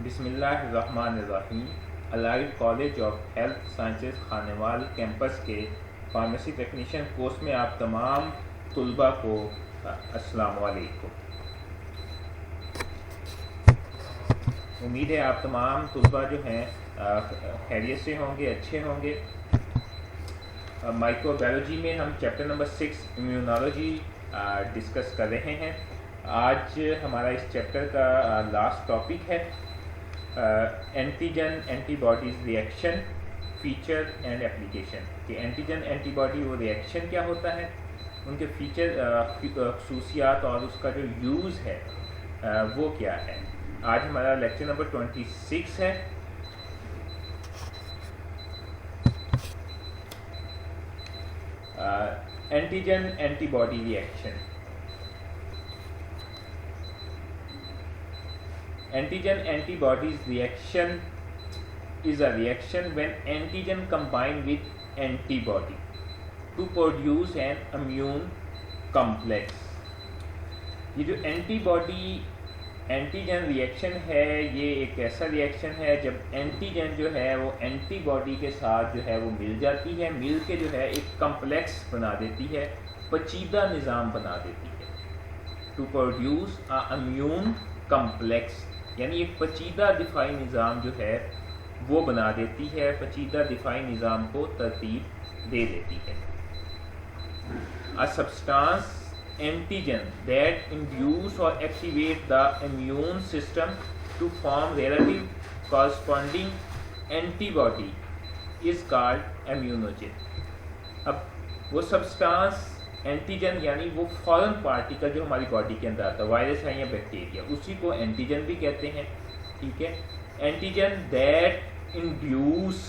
बिस्मिल्लाहिर्रहमानिर्रहीम। Allied college of health sciences Khanewal campus के pharmacy technician course में आप तमाम तुलबा को अस्सलाम वालेकुम। उम्मीद है आप तमाम तुलबा जो हैं खैरियत से होंगे, अच्छे होंगे। माइक्रोबायोलॉजी में हम चैप्टर नंबर 6 इम्यूनोलॉजी डिस्कस कर रहे हैं। आज हमारा इस चैप्टर का लास्ट टॉपिक है antigen antibodies reaction, feature and application. कि एंटीजन एंटीबॉडी वो रिएक्शन क्या होता है, उनके फीचर खसूसियात और उसका जो यूज़ है वो क्या है। आज हमारा लेक्चर नंबर 26 है। Antigen antibody reaction. Antigen antibodies reaction is a reaction when antigen combine with antibody to produce an immune complex। ये जो एंटीजन रिएक्शन है, ये एक ऐसा रिएक्शन है जब एंटीजन जो है वो एंटीबॉडी के साथ जो है वो मिल जाती है, मिल के जो है एक कम्प्लेक्स बना देती है, पेचीदा निज़ाम बना देती है। To produce a immune complex, यानी एक पेचीदा दिफाई निज़ाम जो है वो बना देती है, पेचीदा दिफाई निज़ाम को तरतीब दे देती है। A substance antigen that induce और activate the immune system to form relative corresponding antibody is called immunogen. अब वो सब्सटेंस एंटीजन यानी वो फॉरेन पार्टिकल जो हमारी बॉडी के अंदर आता है, वायरस है या बैक्टीरिया, उसी को एंटीजन भी कहते हैं। ठीक है, एंटीजन दैट इंड्यूस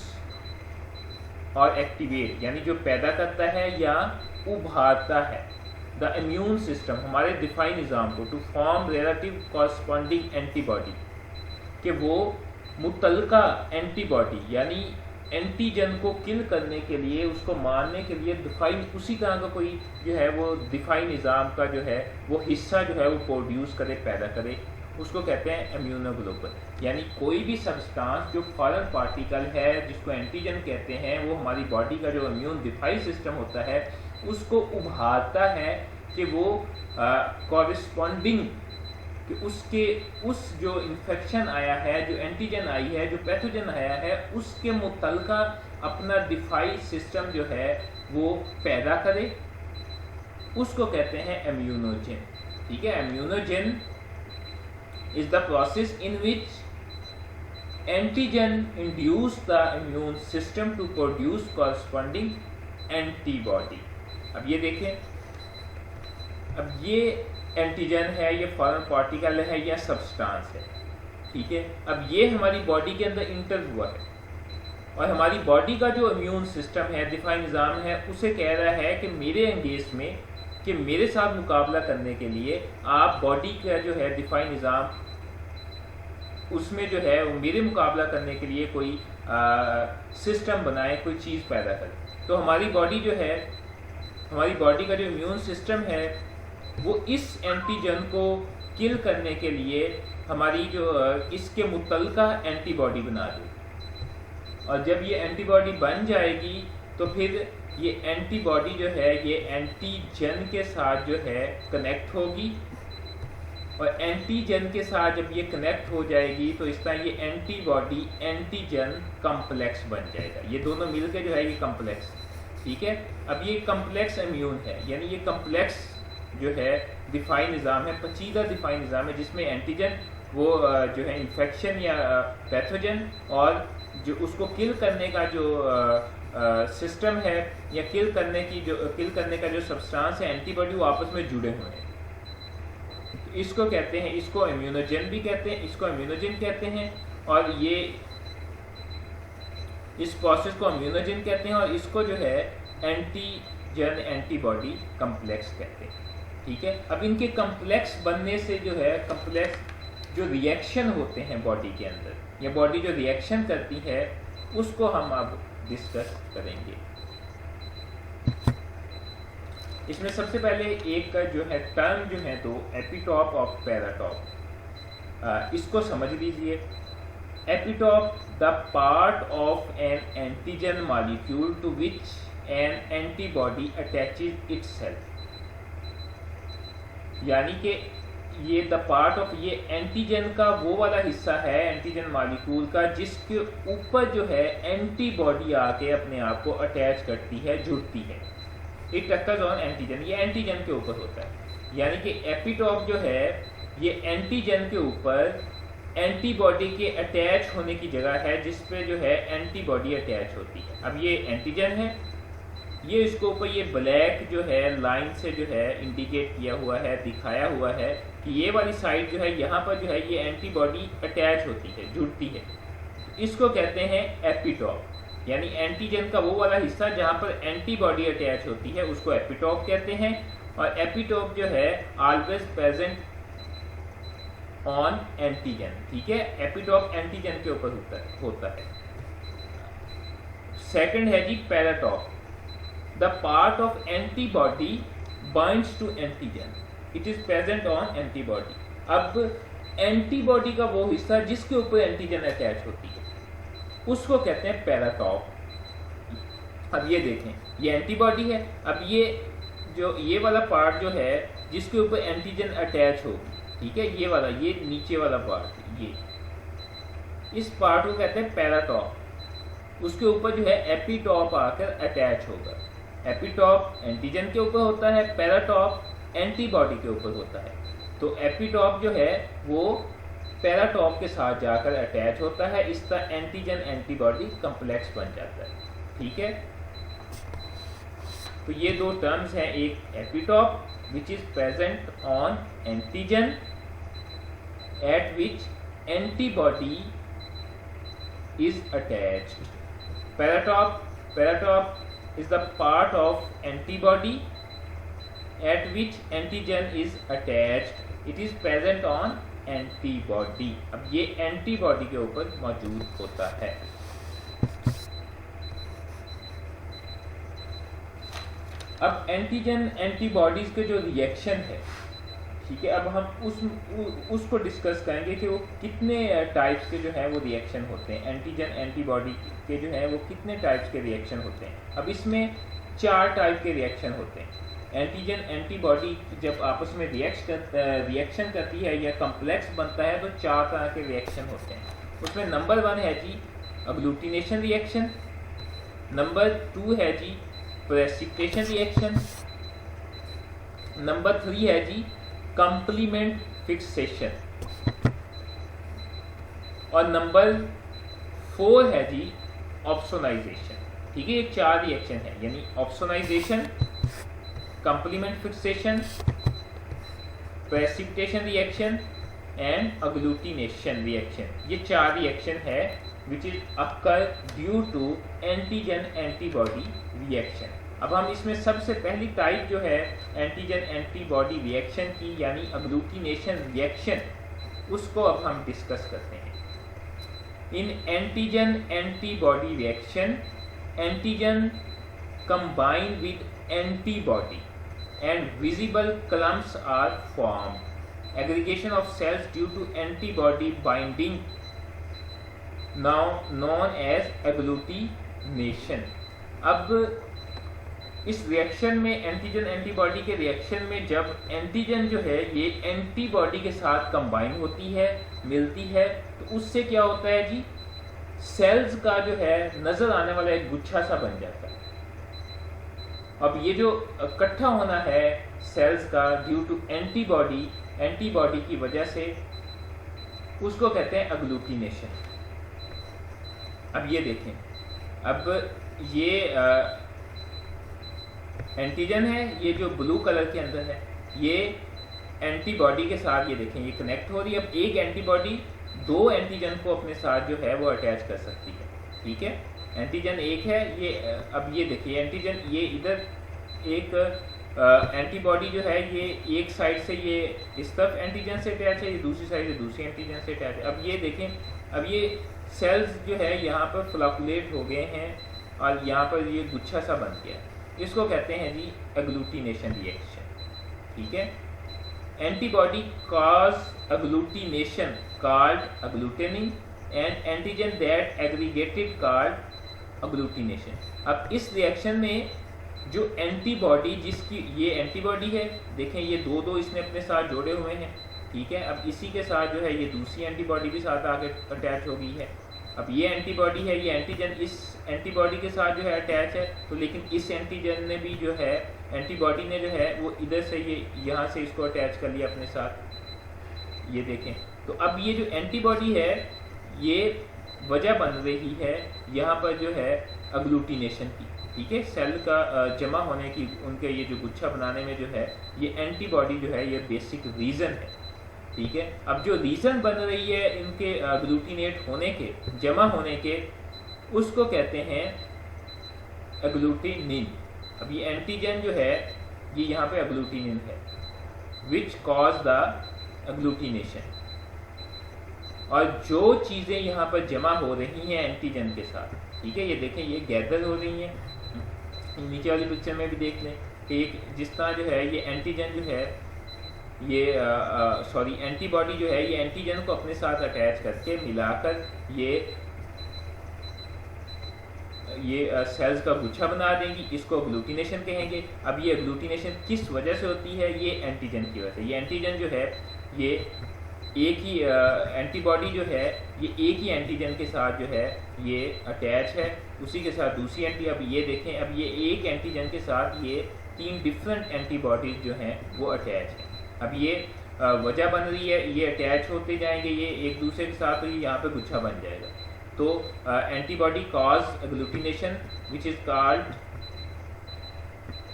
और एक्टिवेट यानी जो पैदा करता है या उभारता है द इम्यून सिस्टम, हमारे दिफाई निज़ाम को, to form relative corresponding antibody, कि वो मुतल्लिका एंटीबॉडी यानी एंटीजन को किल करने के लिए, उसको मारने के लिए दिफाई उसी तरह का कोई जो है वो दिफाई निज़ाम का जो है वो हिस्सा जो है वो प्रोड्यूस करे, पैदा करे, उसको कहते हैं इम्यूनोग्लोबुलिन। यानी कोई भी सब्सटेंस जो फॉरेन पार्टिकल है जिसको एंटीजन कहते हैं, वो हमारी बॉडी का जो इम्यून दिफाई सिस्टम होता है उसको उभारता है कि वो कॉरस्पॉन्डिंग कि उसके उस जो इन्फेक्शन आया है, जो एंटीजन आई है, जो पैथोजन आया है, उसके मुतल्लिका अपना दिफाई सिस्टम जो है वो पैदा करे, उसको कहते हैं इम्यूनोजन। ठीक है, immunogen is the process in which antigen induce the immune system to produce corresponding antibody. अब ये देखें, अब ये एंटीजन है, ये फॉरेन पार्टिकल है या सब्सटेंस है। ठीक है, अब ये हमारी बॉडी के अंदर इंटर हुआ है और हमारी बॉडी का जो इम्यून सिस्टम है, दिफाई निज़ाम है, उसे कह रहा है कि मेरे अंगेज में, कि मेरे साथ मुकाबला करने के लिए आप बॉडी का जो है दिफाई निज़ाम उसमें जो है वो मेरे मुकाबला करने के लिए कोई सिस्टम बनाए, कोई चीज़ पैदा करे। तो हमारी बॉडी जो है, हमारी बॉडी का जो इम्यून सिस्टम है वो इस एंटीजन को किल करने के लिए हमारी जो इसके मुतल्लिका एंटीबॉडी बना दे, और जब ये एंटीबॉडी बन जाएगी तो फिर ये एंटीबॉडी जो है ये एंटीजन के साथ जो है कनेक्ट होगी, और एंटीजन के साथ जब ये कनेक्ट हो जाएगी तो इस तरह ये एंटीबॉडी एंटीजन कम्प्लेक्स बन जाएगा। ये दोनों मिलकर जो है ये कम्प्लेक्स। ठीक है, अब ये कम्प्लेक्स इम्यून है, यानी ये कम्प्लेक्स जो है दिफाई निज़ाम है, पेचीदा दिफाई निज़ाम है, जिसमें एंटीजन वो जो है इन्फेक्शन या पैथोजन और जो उसको किल करने का जो सिस्टम है या किल करने का जो सब्सटेंस है, एंटीबॉडी, वो आपस में जुड़े हुए हैं। तो इसको कहते हैं, इसको इम्यूनोजन भी कहते हैं, इसको इम्यूनोजन कहते हैं, और ये इस प्रोसेस को इम्यूनोजन कहते हैं, और इसको जो है एंटीजन एंटीबॉडी कम्प्लेक्स कहते हैं। ठीक है, अब इनके कम्प्लेक्स बनने से जो है, कम्प्लेक्स जो रिएक्शन होते हैं बॉडी के अंदर या बॉडी जो रिएक्शन करती है उसको हम अब डिस्कस करेंगे। इसमें सबसे पहले एक जो है टर्म जो है तो एपिटॉप और पैराटॉप, इसको समझ लीजिए। epitope the part of an antigen molecule to which an antibody attaches itself, यानी कि ये द पार्ट ऑफ, ये एंटीजन का वो वाला हिस्सा है एंटीजन मॉलिक्यूल का जिसके ऊपर जो है एंटीबॉडी आके अपने आप को अटैच करती है, जुड़ती है। इट टचेस ऑन एंटीजन, ये एंटीजन के ऊपर होता है, यानी कि एपिटॉप जो है ये एंटीजन के ऊपर एंटीबॉडी के अटैच होने की जगह है जिस पे जो है एंटीबॉडी अटैच होती है। अब ये एंटीजन है, ये इसके ऊपर ये ब्लैक जो है लाइन से जो है इंडिकेट किया हुआ है, दिखाया हुआ है कि ये वाली साइड जो है यहाँ पर जो है ये एंटीबॉडी अटैच होती है, जुड़ती है। इसको कहते हैं एपिटॉप, यानी एंटीजन का वो वाला हिस्सा जहाँ पर एंटीबॉडी अटैच होती है उसको एपिटॉप कहते हैं। और एपिटॉप जो है ऑलवेज प्रेजेंट ऑन एंटीजन, ठीक है। एपिटॉप एंटीजन के ऊपर होता है। सेकंड है जी paratope, the part of antibody binds to antigen, it is present on antibody. अब एंटीबॉडी का वो हिस्सा जिसके ऊपर एंटीजन अटैच होती है उसको कहते हैं पैराटॉप। अब ये देखें, ये एंटीबॉडी है। अब ये वाला पार्ट जो है जिसके ऊपर एंटीजन अटैच होगी, ठीक है, ये वाला, ये नीचे वाला पार्ट, ये इस पार्ट को कहते हैं पैराटॉप। उसके ऊपर जो है एपिटॉप आकर अटैच होगा। एपिटॉप एंटीजन के ऊपर होता है, पैराटॉप एंटीबॉडी के ऊपर होता है। तो एपिटॉप जो है वो पैराटॉप के साथ जाकर अटैच होता है, इसका एंटीजन एंटीबॉडी कॉम्प्लेक्स बन जाता है, ठीक है। तो ये दो टर्म्स हैं, एक epitope which is present on antigen at which antibody is attached. Paratop is the part of antibody at which antigen is attached. It is present on antibody. अब ये एंटीबॉडी के ऊपर मौजूद होता है। अब एंटीजन एंटीबॉडीज के जो रिएक्शन है, ठीक है, अब हम उसको डिस्कस करेंगे कि वो कितने टाइप्स के जो है वो रिएक्शन होते हैं। एंटीजन एंटीबॉडी के जो है वो कितने टाइप्स के रिएक्शन होते हैं। अब इसमें 4 टाइप के रिएक्शन होते हैं। एंटीजन एंटीबॉडी जब आपस में रिएक्शन करती है या कम्प्लेक्स बनता है तो 4 तरह के रिएक्शन होते हैं। उसमें नंबर 1 है जी अग्लूटिनेशन रिएक्शन, नंबर 2 है जी प्रेसिपिटेशन रिएक्शन, नंबर 3 है जी कंप्लीमेंट फिक्सेशन, और नंबर 4 है जी ऑप्सोनाइजेशन, ठीक है। ये 4 रिएक्शन है, यानी opsonization, complement fixation, precipitation reaction and agglutination reaction. ये 4 रिएक्शन है which is occur due to antigen antibody reaction। अब हम इसमें सबसे पहली टाइप जो है एंटीजन एंटीबॉडी रिएक्शन की, यानी अग्लूटिनेशन रिएक्शन, उसको अब हम डिस्कस करते हैं। इन antigen antibody reaction, antigen combine with antibody and visible clumps are formed. Aggregation of cells due to antibody binding now known as agglutination। अब इस रिएक्शन में, एंटीजन एंटीबॉडी के रिएक्शन में, जब एंटीजन जो है ये एंटीबॉडी के साथ कंबाइन होती है, मिलती है, तो उससे क्या होता है जी, सेल्स का जो है नजर आने वाला एक गुच्छा सा बन जाता है। अब ये जो इकट्ठा होना है सेल्स का ड्यू टू एंटीबॉडी की वजह से, उसको कहते हैं अग्लूटिनेशन। अब ये देखें, अब ये एंटीजन है, ये जो ब्लू कलर के अंदर है, ये एंटीबॉडी के साथ ये देखें ये कनेक्ट हो रही है। अब एक एंटीबॉडी 2 एंटीजन को अपने साथ जो है वो अटैच कर सकती है, ठीक है। एंटीजन एक है ये, अब ये देखिए एंटीजन, ये इधर एक एंटीबॉडी जो है ये एक साइड से ये इस तरफ एंटीजन से अटैच है, ये दूसरी साइड से दूसरी एंटीजन से अटैच है। अब ये देखें, अब ये सेल्स जो है यहाँ पर फ्लॉकुलेट हो गए हैं और यहाँ पर ये गुच्छा सा बन गया, इसको कहते हैं जी एग्लूटिनेशन रिएक्शन, ठीक है। Antibody cause agglutination called agglutinin and antigen that aggregated called agglutination. अब इस रिएक्शन में जो एंटीबॉडी, जिसकी ये एंटीबॉडी है, देखें ये दो इसने अपने साथ जोड़े हुए हैं, ठीक है। अब इसी के साथ जो है ये दूसरी एंटीबॉडी भी साथ आके अटैच हो गई है। अब ये एंटीबॉडी है, ये एंटीजन इस एंटीबॉडी के साथ जो है अटैच है, तो लेकिन इस एंटीजन ने भी जो है, एंटीबॉडी ने जो है वो इधर से ये यहाँ से इसको अटैच कर लिया अपने साथ, ये देखें। तो अब ये जो एंटीबॉडी है ये वजह बन रही है यहाँ पर जो है अग्लूटिनेशन की, ठीक है, सेल का जमा होने की, उनके ये जो गुच्छा बनाने में जो है ये एंटीबॉडी जो है ये बेसिक रीज़न है, ठीक है। अब जो रीज़न बन रही है इनके अग्लूटिनेट होने के, जमा होने के, उसको कहते हैं अग्लूटिनिन। अब ये एंटीजन जो है ये यहाँ पे अग्लूटिनिन है, विच कॉज द अग्लूटिनेशन। और जो चीज़ें यहाँ पर जमा हो रही हैं एंटीजन के साथ, ठीक है, ये देखें ये गैदर हो रही हैं, नीचे वाली पिक्चर में भी देख लें कि जिस तरह जो है ये एंटीजन जो है ये एंटीबॉडी जो है ये एंटीजन को अपने साथ अटैच करके मिलाकर ये सेल्स का गुच्छा बना देंगी, इसको अग्लूटिनेशन कहेंगे। अब ये अग्लूटिनेशन किस वजह से होती है? ये एंटीजन की वजह से। ये एंटीजन जो है ये एक ही एंटीबॉडी जो है ये एक ही एंटीजन के साथ जो है ये अटैच है, उसी के साथ दूसरी अब ये देखें, अब ये एक एंटीजन के साथ ये 3 डिफरेंट एंटीबॉडीज जो हैं वो अटैच हैं। अब ये वजह बन रही है, ये अटैच होते जाएंगे ये एक दूसरे के साथ, तो ये यहाँ पे गुच्छा बन जाएगा। तो antibody cause agglutination which is called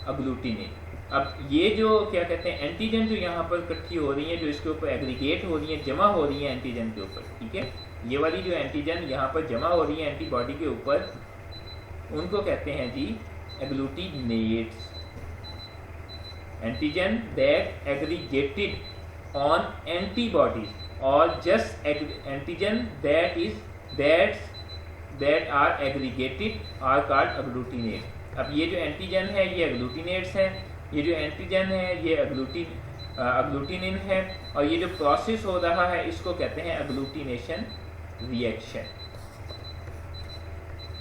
agglutinin. अब ये जो क्या कहते हैं एंटीजन जो यहाँ पर इकट्ठी हो रही है, जो इसके ऊपर एग्रीगेट हो रही है, जमा हो रही है एंटीजन के ऊपर, ठीक है, ये वाली जो एंटीजन यहाँ पर जमा हो रही है एंटीबॉडी के ऊपर, उनको कहते हैं जी agglutinates. Antigen that aggregated on antibodies और just antigen that are aggregated are called agglutinate. अब ये जो एंटीजन है ये एग्लूटिनेट्स है, ये जो एंटीजन है ये अग्लूटिनिन है, और ये जो प्रोसेस हो रहा है इसको कहते हैं अग्लूटिनेशन रिएक्शन।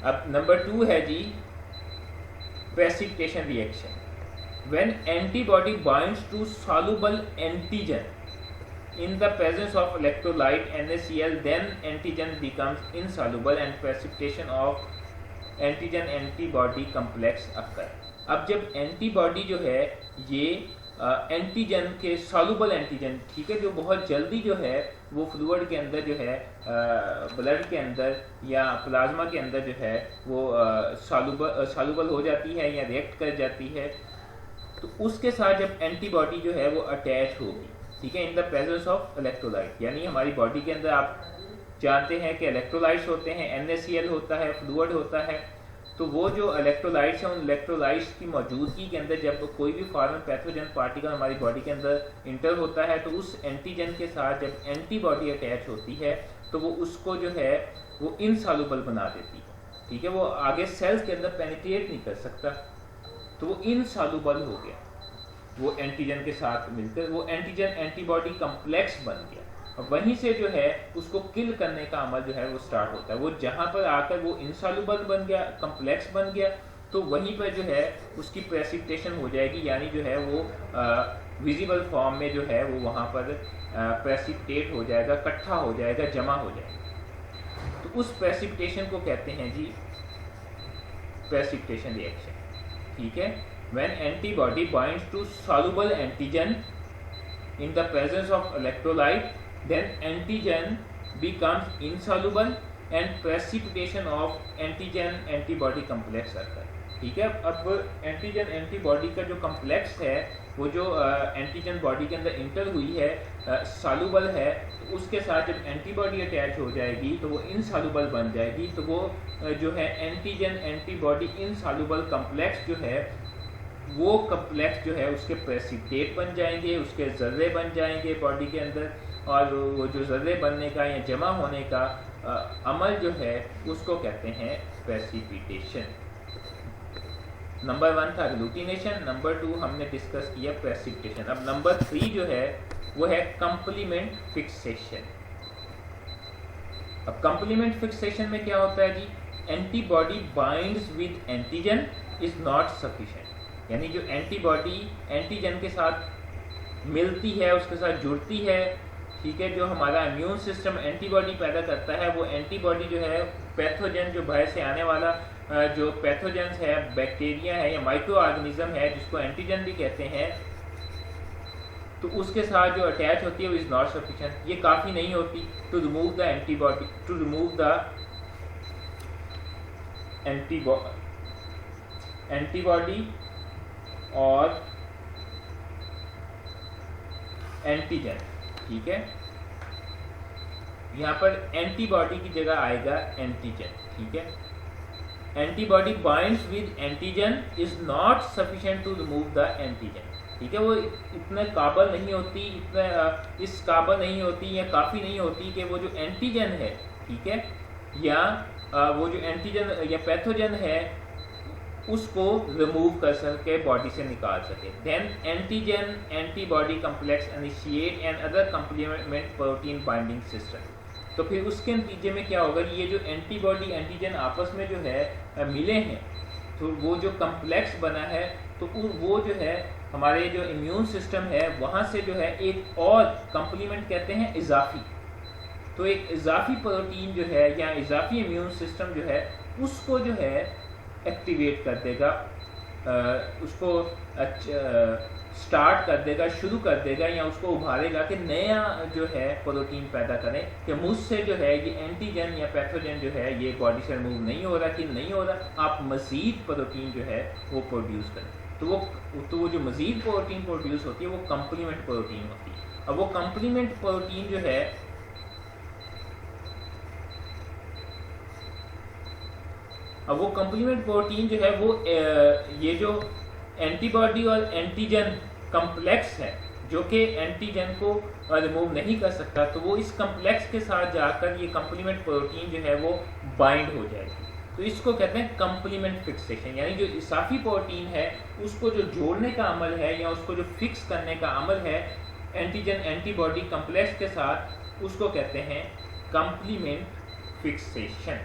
अब नंबर 2 है जी precipitation reaction. When antibody binds to soluble antigen in the presence of electrolyte NaCl, then antigen becomes insoluble and precipitation of antigen antibody complex occur। अब जब एंटीबॉडी जो है ये एंटीजन के सॉल्युबल एंटीजन, ठीक है, जो बहुत जल्दी जो है वो फ्लूइड के अंदर जो है ब्लड के अंदर या प्लाज्मा के अंदर जो है वो सॉल्युबल हो जाती है या रिएक्ट कर जाती है, तो उसके साथ जब एंटीबॉडी जो है वो अटैच होगी, ठीक है, in the presence of electrolyte. यानी हमारी बॉडी के अंदर आप जानते हैं कि इलेक्ट्रोलाइट्स होते हैं, NaCl होता है, फ्लूइड होता है, तो वो जो इलेक्ट्रोलाइट्स हैं उन इलेक्ट्रोलाइट्स की मौजूदगी के अंदर जब कोई भी फॉरेन पैथोजन पार्टिकल हमारी बॉडी के अंदर इंटर होता है, तो उस एंटीजन के साथ जब एंटीबॉडी अटैच होती है तो वो उसको जो है वो इनसॉल्युबल बना देती है, ठीक है, वो आगे सेल्स के अंदर पेनिट्रेट नहीं कर सकता, तो वो इनसॉल्युबल हो गया, वो एंटीजन के साथ मिलकर वो एंटीजन एंटीबॉडी कम्प्लेक्स बन गया। और वहीं से जो है उसको किल करने का अमल जो है वो स्टार्ट होता है। वो जहाँ पर आकर वो इनसॉल्युबल बन गया, कम्प्लेक्स बन गया, तो वहीं पर जो है उसकी प्रेसिपिटेशन हो जाएगी, यानी जो है वो विजिबल फॉर्म में जो है वो वहाँ पर प्रेसिपिटेट हो जाएगा, इकट्ठा हो जाएगा, जमा हो जाएगा। तो उस प्रेसिपिटेशन को कहते हैं जी प्रेसिपिटेशन रिएक्शन, ठीक है। When antibody binds to soluble antigen in the presence of electrolyte, then antigen becomes insoluble and precipitation of antigen antibody complex occur, ठीक है। अब एंटीजन एंटीबॉडी का जो कम्प्लेक्स है, वो जो एंटीजन बॉडी के अंदर इंटर हुई है, सॉल्युबल है, तो उसके साथ जब एंटीबॉडी अटैच हो जाएगी तो वो इनसॉल्युबल बन जाएगी, तो वो जो है एंटीजन एंटीबॉडी इनसॉल्युबल कम्प्लेक्स जो है वो कम्प्लेक्स जो है उसके प्रेसिपिटेट बन जाएंगे, उसके जर्रे बन जाएंगे बॉडी के अंदर, और वो जो जर्रे बनने का या जमा होने का अमल जो है उसको कहते हैं प्रेसिपिटेशन। नंबर 1 था अग्लूटिनेशन, नंबर 2 हमने डिस्कस किया प्रेसिपिटेशन। अब नंबर 3 जो है वो है कंप्लीमेंट फिक्सेशन। अब कंप्लीमेंट फिक्सेशन में क्या होता है जी, antibody binds with antigen is not sufficient, यानी जो एंटीबॉडी एंटीजन के साथ मिलती है, उसके साथ जुड़ती है, ठीक है, जो हमारा इम्यून सिस्टम एंटीबॉडी पैदा करता है, वो एंटीबॉडी जो है पैथोजन, जो बाहर से आने वाला जो पैथोजेंस है, बैक्टीरिया है या माइक्रो ऑर्गेनिज्म है जिसको एंटीजन भी कहते हैं, तो उसके साथ जो अटैच होती है वो इज़ नॉट सफिशिएंट, ये काफ़ी नहीं होती to remove the antibody, to remove the antibody और एंटीजन, ठीक है। यहाँ पर एंटीबॉडी की जगह आएगा एंटीजन, ठीक है। Antibody binds with antigen is not sufficient to remove the antigen, ठीक है। वो इतने काबिल नहीं होती, इतने इस काबिल नहीं होती या काफ़ी नहीं होती कि वो जो एंटीजन है, ठीक है, या वो जो एंटीजन या पैथोजन है उसको रिमूव कर सके, बॉडी से निकाल सके। Then antigen antibody complex initiate and other complement protein binding system. तो फिर उसके नतीजे में क्या होगा, ये जो एंटीबॉडी एंटीजन आपस में जो है मिले हैं, तो वो जो कम्प्लेक्स बना है, तो वो जो है हमारे जो इम्यून सिस्टम है वहाँ से जो है एक और कंप्लीमेंट कहते हैं इजाफी, तो एक इजाफी प्रोटीन जो है या इजाफी इम्यून सिस्टम जो है उसको जो है एक्टिवेट कर देगा, उसको स्टार्ट कर देगा, शुरू कर देगा या उसको उभारेगा कि नया जो है प्रोटीन पैदा करें कि मुझसे जो है ये एंटीजन या पैथोजन जो है ये बॉडी से रिमूव नहीं हो रहा, कि नहीं हो रहा, आप मज़ीद प्रोटीन जो है वो प्रोड्यूस करें। तो वो जो मज़ीद प्रोटीन प्रोड्यूस होती है वो कंप्लीमेंट प्रोटीन होती है। अब वो कंप्लीमेंट प्रोटीन जो है वो ये जो एंटीबॉडी और एंटीजन कम्प्लेक्स है जो कि एंटीजन को रिमूव नहीं कर सकता, तो वो इस कम्प्लेक्स के साथ जाकर ये कंप्लीमेंट प्रोटीन जो है वो बाइंड हो जाएगी। तो इसको कहते हैं कंप्लीमेंट फिक्सेशन, यानी जो इजाफी प्रोटीन है उसको जो जोड़ने का अमल है या उसको जो फिक्स करने का अमल है एंटीजन एंटीबॉडी कम्प्लेक्स के साथ, उसको कहते हैं कंप्लीमेंट फिक्सेशन।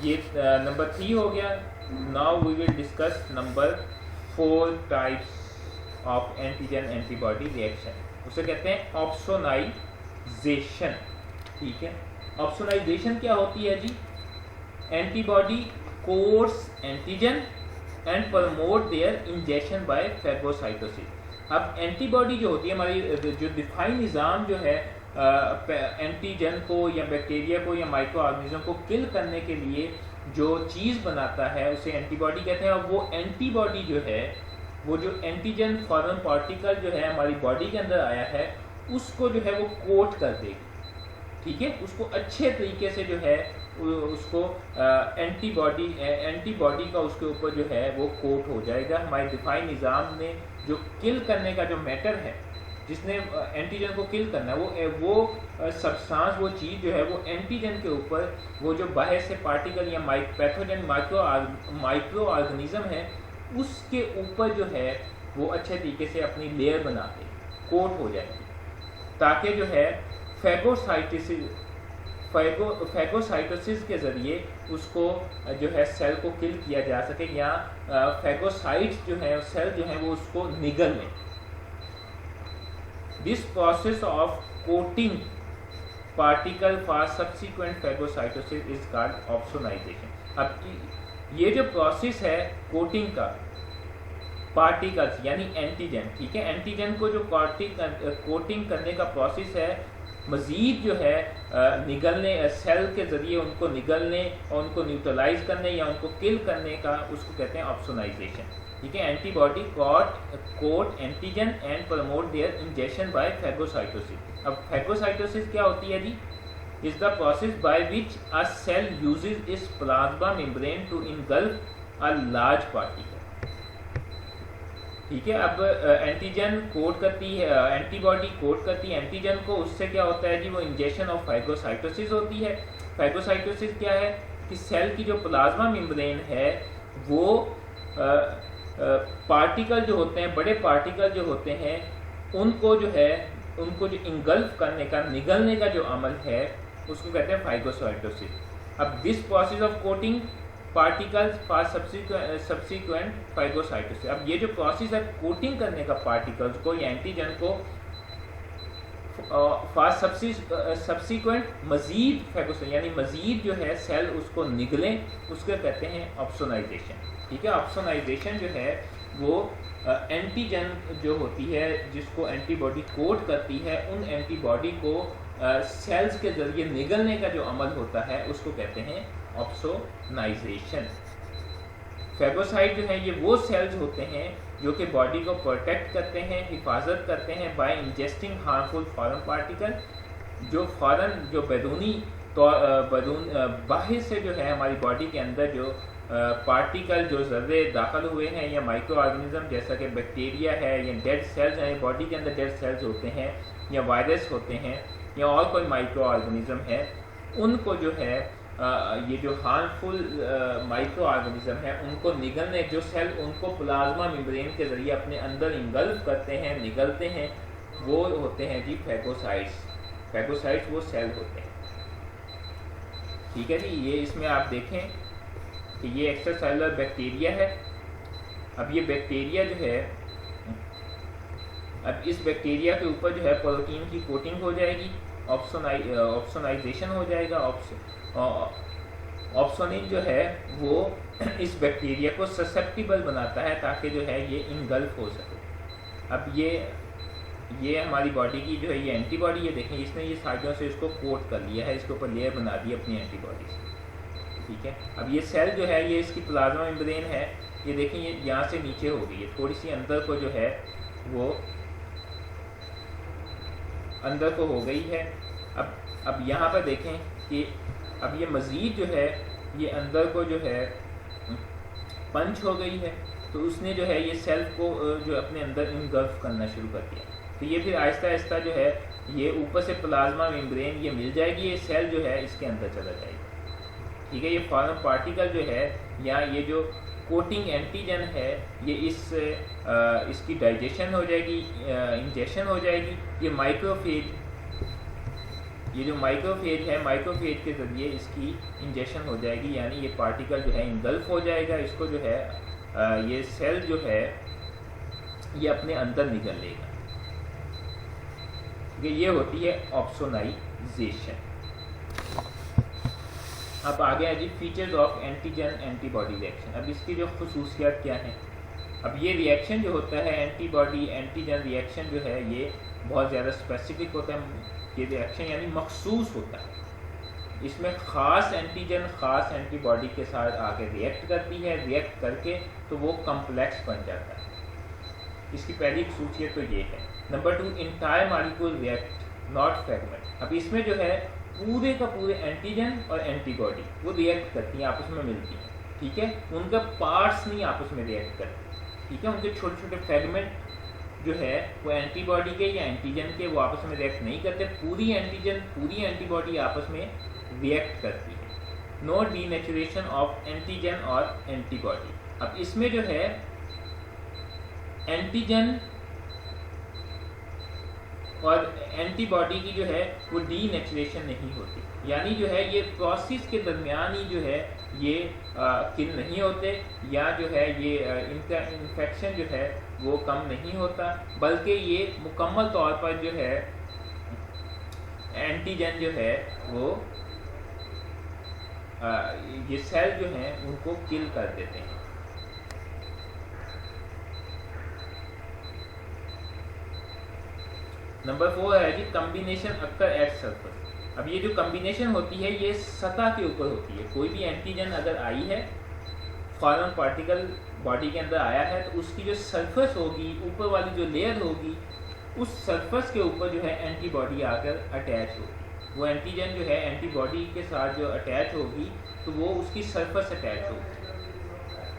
ये नंबर 3 हो गया। Now we will discuss number 4 types of antigen antibody reaction. उसे कहते हैं ऑप्सोनाइजेशन, ठीक है। ऑप्सोनाइजेशन क्या होती है जी, antibody coats antigen and promote their injection by phagocytosis. अब एंटीबॉडी जो होती है हमारी जो दिफाई निज़ाम जो है एंटीजन को या बैक्टीरिया को या माइक्रो ऑर्गेनिज्म को किल करने के लिए जो चीज़ बनाता है उसे एंटीबॉडी कहते हैं। और वो एंटीबॉडी जो है, वो जो एंटीजन फॉरेन पार्टिकल जो है हमारी बॉडी के अंदर आया है उसको जो है वो कोट कर देगी, ठीक है। उसको अच्छे तरीके से जो है उसको एंटीबॉडी का उसके ऊपर जो है वो कोट हो जाएगा। हमारे दिफाई निज़ाम ने जो किल करने का जो मैटर है, जिसने एंटीजन को किल करना है, वो सब्सटेंस, वो चीज़ जो है वो एंटीजन के ऊपर, वो जो बाहर से पार्टिकल या पैथोजन माइक्रो ऑर्गेनिज्म है उसके ऊपर जो है वो अच्छे तरीके से अपनी लेयर बना के कोट हो जाएगी, ताकि जो है फैगोसाइटोसिस के ज़रिए उसको जो है सेल को किल किया जा सके, या फैगोसाइट्स जो है सेल जो है वो उसको निगल लें। This process of coating particle for subsequent phagocytosis is called opsonization. अब ये जो प्रोसेस है कोटिंग का पार्टिकल्स यानी एंटीजन, ठीक है, एंटीजन को जो कोटिंग करने का प्रोसेस है, मज़ीद जो है निगलने, सेल के ज़रिए उनको निगलने और उनको न्यूट्रलाइज करने या उनको किल करने का, उसको कहते हैं ऑप्सोनाइजेशन, ठीक है। Antibody coat antigen and promote their injection by phagocytosis. अब फैगोसाइटोसिस क्या होती है जी, is the process by which a cell uses its plasma membrane to engulf a large particle, ठीक है। अब एंटीजन कोड करती है, एंटीबॉडी कोड करती है एंटीजन को, उससे क्या होता है जी, वो इंजेक्शन ऑफ फैगोसाइटोसिस होती है। फैगोसाइटोसिस क्या है कि सेल की जो प्लाज्मा मेम्ब्रेन है वो पार्टिकल जो होते हैं, बड़े पार्टिकल जो होते हैं, उनको जो है उनको जो इंगल्फ करने का, निगलने का जो अमल है उसको कहते हैं फाइगोसाइटोसिस। अब this process of coating particles for subsequent phagocytosis. अब ये जो प्रोसेस है कोटिंग करने का पार्टिकल्स को या एंटीजन को फॉर सब्सिक्वेंट मजीद फैगोसाइट यानी मजीद जो है सेल उसको निगलें, उसको कहते हैं ऑप्सोनाइजेशन। ठीक है, ऑप्सोनाइजेशन जो है वो एंटीजन जो होती है जिसको एंटीबॉडी कोट करती है, उन एंटीबॉडी को सेल्स के जरिए निगलने का जो अमल होता है उसको कहते हैं ऑप्सोनाइजेशन। फैगोसाइट जो है ये वो सेल्स होते हैं जो कि बॉडी को प्रोटेक्ट करते हैं, हिफाजत करते हैं by ingesting harmful foreign particle. जो फॉरेन जो बैदूनी तो बाहर से जो है हमारी बॉडी के अंदर जो पार्टिकल जो ज़र्रे दाखिल हुए हैं या माइक्रो ऑर्गेनिज्म जैसा कि बैक्टीरिया है या डेड सेल्स हैं, बॉडी के अंदर डेड सेल्स होते हैं या वायरस होते हैं या और कोई माइक्रो ऑर्गेनिज्म है, उनको जो है ये जो हार्मफुल माइक्रो ऑर्गेनिज्म है उनको निगलने, जो सेल उनको प्लाज्मा मेम्ब्रेन के ज़रिए अपने अंदर इंगल्फ करते हैं, निगलते हैं, वो होते हैं जी फैगोसाइट्स। फैगोसाइट्स वो सेल होते हैं। ठीक है जी, ये इसमें आप देखें कि ये एक्स्ट्रासेलुलर बैक्टीरिया है। अब ये बैक्टीरिया जो है, अब इस बैक्टीरिया के ऊपर जो है प्रोटीन की कोटिंग हो जाएगी, ऑप्सोनाइजेशन हो जाएगा। ऑप्सोनिन जो है वो इस बैक्टीरिया को ससेप्टिबल बनाता है ताकि जो है ये इनगल्फ हो सके। अब ये हमारी बॉडी की जो है ये एंटीबॉडी है, देखें इसने ये साइडों से इसको कोट कर लिया है, इसके ऊपर लेयर बना दी अपनी एंटीबॉडी से। ठीक है, अब ये सेल जो है ये इसकी प्लाज्मा मेम्ब्रेन है, ये देखें ये यहाँ से नीचे हो गई है, थोड़ी सी अंदर को जो है वो अंदर को हो गई है। अब यहाँ पर देखें कि अब ये मज़ीद जो है ये अंदर को जो है पंच हो गई है, तो उसने जो है ये सेल को जो अपने अंदर इनगल्फ करना शुरू कर दिया। तो ये फिर आहिस्ता आहिस्ता जो है ये ऊपर से प्लाज्मा मेम्ब्रेन ये मिल जाएगी, ये सेल जो है इसके अंदर चला जाएगा। ठीक है, ये फॉरेन पार्टिकल जो है या ये जो कोटिंग एंटीजन है ये इसकी डाइजेशन हो जाएगी, इंजेक्शन हो जाएगी। ये माइक्रोफेज, ये जो माइक्रोफेज है, माइक्रोफेज के ज़रिए इसकी इंजेक्शन हो जाएगी, यानी ये पार्टिकल जो है इंगल्फ हो जाएगा, इसको जो है ये सेल जो है ये अपने अंदर निकल लेगा। ये होती है ऑप्सोनाइजेशन। अब आगे है जी features of antigen antibody reaction. अब इसकी जो खुसूसियात क्या हैं, अब ये रिएक्शन जो होता है एंटीबॉडी एंटीजन रिएक्शन जो है ये बहुत ज़्यादा स्पेसिफिक होता है। ये रिएक्शन यानी मखसूस होता है, इसमें ख़ास एंटीजन ख़ास एंटीबॉडी के साथ आके रिएक्ट करती है, रिएक्ट करके तो वो कम्प्लेक्स बन जाता है। इसकी पहली खुसूसियत तो ये है। Number 2, entire molecule react not fragment. अब इसमें जो है पूरे का पूरे एंटीजन और एंटीबॉडी वो रिएक्ट करती हैं, आपस में मिलती हैं। ठीक है, उनका पार्ट्स नहीं आपस में रिएक्ट करते। ठीक है, उनके छोटे छोटे फ्रेगमेंट जो है वो एंटीबॉडी के या एंटीजन के वो आपस में रिएक्ट नहीं करते, पूरी एंटीजन पूरी एंटीबॉडी आपस में रिएक्ट करती है। नो डीनेचुरेशन ऑफ एंटीजन और एंटीबॉडी। अब इसमें जो है एंटीजन और एंटीबॉडी की जो है वो डीनेचुरेशन नहीं होती, यानी जो है ये प्रोसेस के दरमियान ही जो है ये किल नहीं होते, या जो है ये इनका इन्फेक्शन जो है वो कम नहीं होता, बल्कि ये मुकम्मल तौर पर जो है एंटीजन जो है वो ये सेल जो हैं उनको किल कर देते हैं। नंबर 4 है जी कम्बिनेशन अक्कर एट सरफेस। अब ये जो कम्बिनेशन होती है ये सतह के ऊपर होती है। कोई भी एंटीजन अगर आई है, फॉरेन पार्टिकल बॉडी के अंदर आया है, तो उसकी जो सरफेस होगी, ऊपर वाली जो लेयर होगी, उस सरफेस के ऊपर जो है एंटीबॉडी आकर अटैच होगी। वो एंटीजन जो है एंटीबॉडी के साथ जो अटैच होगी तो वो उसकी सरफेस अटैच होगी।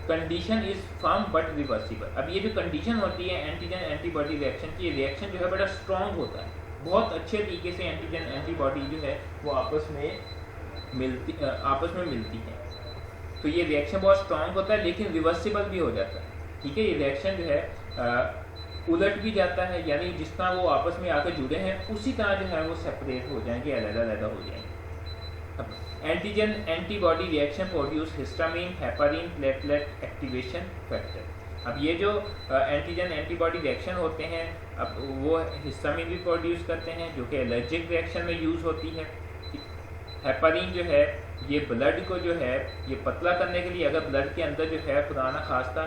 Condition is firm but reversible. अब ये जो कंडीशन होती है एंटीजन एंटीबॉडी रिएक्शन की, रिएक्शन जो है बड़ा स्ट्रॉन्ग होता है, बहुत अच्छे तरीके से एंटीजन एंटीबॉडी जो है वो आपस में मिलती है। तो ये रिएक्शन बहुत स्ट्रॉन्ग होता है लेकिन रिवर्सिबल भी हो जाता है। ठीक है, ये रिएक्शन जो है उलट भी जाता है, यानी जिस तरह वो आपस में आकर जुड़े हैं उसी तरह जो है वो सेपरेट हो जाएंगे, अलग-अलग हो जाएंगे। अब antigen antibody reaction produce histamine, heparin, platelet activation factor. अब ये जो एंटीजन एंटीबॉडी रिएक्शन होते हैं, अब वो हिस्टामिन भी प्रोड्यूस करते हैं जो कि एलर्जिक रिएक्शन में यूज़ होती है। हेपारिन जो है ये ब्लड को जो है ये पतला करने के लिए, अगर ब्लड के अंदर जो है पुराना खास्ता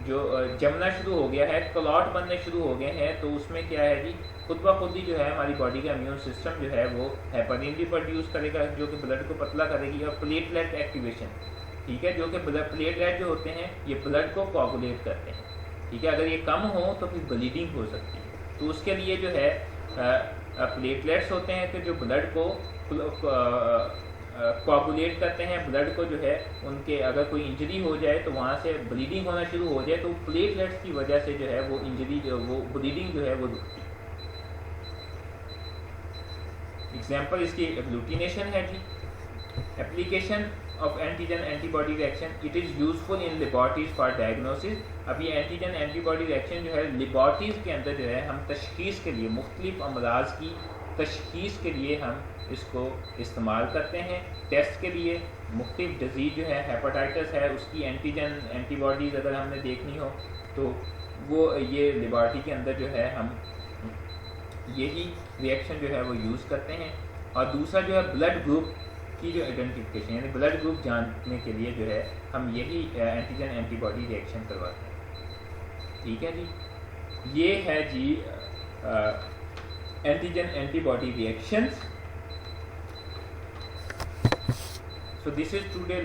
जो जमना शुरू हो गया है, क्लॉट बनने शुरू हो गए हैं, तो उसमें क्या है जी, खुद ब खुद ही जो है हमारी बॉडी का इम्यून सिस्टम जो है वो हेपारिन भी प्रोड्यूस करेगा जो कि ब्लड को पतला करेगी। और प्लेटलेट एक्टिवेशन, ठीक है, जो कि प्लेटलेट जो होते हैं ये ब्लड को कोगुलेट करते हैं, ठीक है। अगर ये कम हो तो फिर ब्लीडिंग हो सकती है, तो उसके लिए जो है प्लेटलेट्स होते हैं कि जो ब्लड को कोगुलेट करते हैं, ब्लड को जो है उनके अगर कोई इंजरी हो जाए तो वहाँ से ब्लीडिंग होना शुरू हो जाए, तो प्लेटलेट्स की वजह से जो है वो इंजरी जो वो ब्लीडिंग जो है वो रुकती है। एग्जाम्पल इसकी एग्लूटिनेशन है जी। Application of antigen antibody reaction, it is useful in laboratories for diagnosis. अब ये एंटीजन एंटीबॉडी रिएक्शन जो है लेबॉरेटरीज के अंदर जो है हम तशखीस के लिए, मुख्तलिफ अमराज की तशखीस के लिए हम इसको इस्तेमाल करते हैं। टेस्ट के लिए मुख्तलिफ डिजीज़ जो है, हेपेटाइटिस है, उसकी एंटीजन एंटीबॉडीज़ अगर हमने देखनी हो तो वो ये लेबॉरेटरी के अंदर जो है हम यही रिएक्शन जो है वो यूज़ करते हैं। और दूसरा जो है ब्लड ग्रुप की जो आइडेंटिफिकेशन, यानी ब्लड ग्रुप जानने के लिए जो है हम यही एंटीजन एंटीबॉडी रिएक्शन करवाते हैं, ठीक है जी। ये है जी antigen antibody reactions. So this is today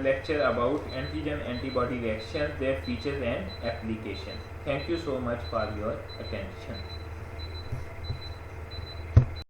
lecture about antigen antibody reactions, their features and application. Thank you so much for your attention.